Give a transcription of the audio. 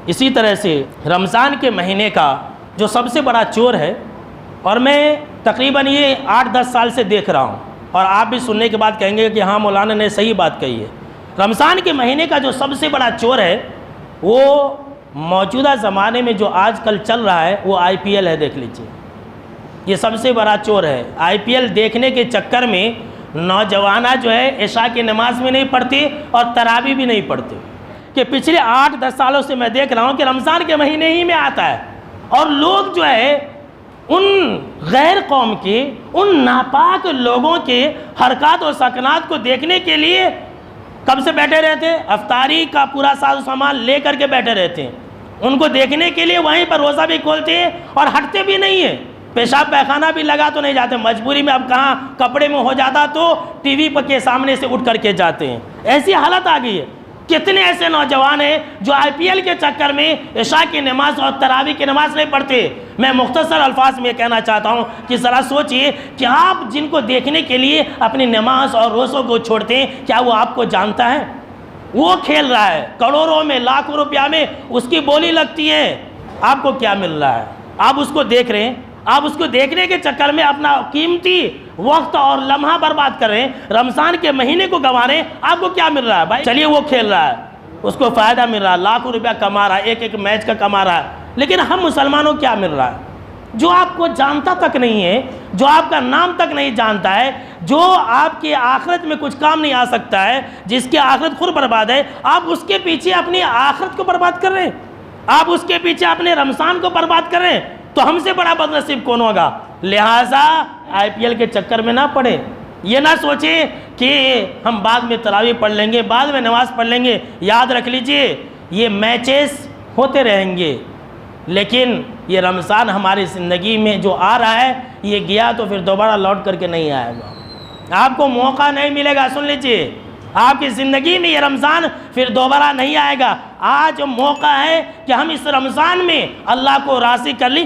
इसी तरह से रमज़ान के महीने का जो सबसे बड़ा चोर है, और मैं तकरीबन ये 8-10 साल से देख रहा हूँ, और आप भी सुनने के बाद कहेंगे कि हाँ मौलाना ने सही बात कही है। रमज़ान के महीने का जो सबसे बड़ा चोर है वो मौजूदा ज़माने में जो आजकल चल रहा है वो IPL है। देख लीजिए, ये सबसे बड़ा चोर है। IPL देखने के चक्कर में नौजवाना जो है इशा की नमाज भी नहीं पढ़ती और तरावी भी नहीं पढ़ती। कि पिछले 8-10 सालों से मैं देख रहा हूँ कि रमज़ान के महीने ही में आता है, और लोग जो है उन गैर कौम के, उन नापाक लोगों के हरकत और सकनात को देखने के लिए कब से बैठे रहते हैं? अफ्तारी का पूरा साज सामान ले करके बैठे रहते हैं। उनको देखने के लिए वहीं पर रोज़ा भी खोलते हैं और हटते भी नहीं है। पेशाब पैखाना भी लगा तो नहीं जाते, मजबूरी में अब कहाँ कपड़े में हो जाता तो टीवी पर के सामने से उठ करके जाते हैं। ऐसी हालत आ गई है। कितने ऐसे नौजवान हैं जो IPL के चक्कर में इशा की नमाज और तरावी की नमाज नहीं पढ़ते। मैं मुख्तसर अल्फाज में कहना चाहता हूँ कि ज़रा सोचिए कि आप जिनको देखने के लिए अपनी नमाज और रोज़ों को छोड़ते हैं, क्या वो आपको जानता है? वो खेल रहा है, करोड़ों में लाखों रुपया में उसकी बोली लगती है। आपको क्या मिल रहा है? आप उसको देख रहे हैं, आप उसको देखने के चक्कर में अपना कीमती वक्त और लम्हा बर्बाद कर रहे हैं, रमज़ान के महीने को गंवा रहे हैं। आपको क्या मिल रहा है भाई? चलिए वो खेल रहा है, उसको फ़ायदा मिल रहा है, लाखों रुपया कमा रहा है, एक मैच का कमा रहा है, लेकिन हम मुसलमानों क्या मिल रहा है? जो आपको जानता तक नहीं है, जो आपका नाम तक नहीं जानता है, जो आपके आखिरत में कुछ काम नहीं आ सकता है, जिसकी आखिरत खुद बर्बाद है, आप उसके पीछे अपनी आखिरत को बर्बाद कर रहे हैं, आप उसके पीछे अपने रमज़ान को बर्बाद कर रहे हैं। तो हमसे बड़ा बदनसीब कौन होगा? लिहाजा IPL के चक्कर में ना पड़े। ये ना सोचें कि हम बाद में तरावी पढ़ लेंगे, बाद में नमाज पढ़ लेंगे। याद रख लीजिए, ये मैचेस होते रहेंगे, लेकिन ये रमज़ान हमारी ज़िंदगी में जो आ रहा है, ये गया तो फिर दोबारा लौट करके नहीं आएगा। आपको मौका नहीं मिलेगा। सुन लीजिए, आपकी ज़िंदगी में ये रमज़ान फिर दोबारा नहीं आएगा। आज मौका है कि हम इस रमज़ान में अल्लाह को राज़ी कर ली।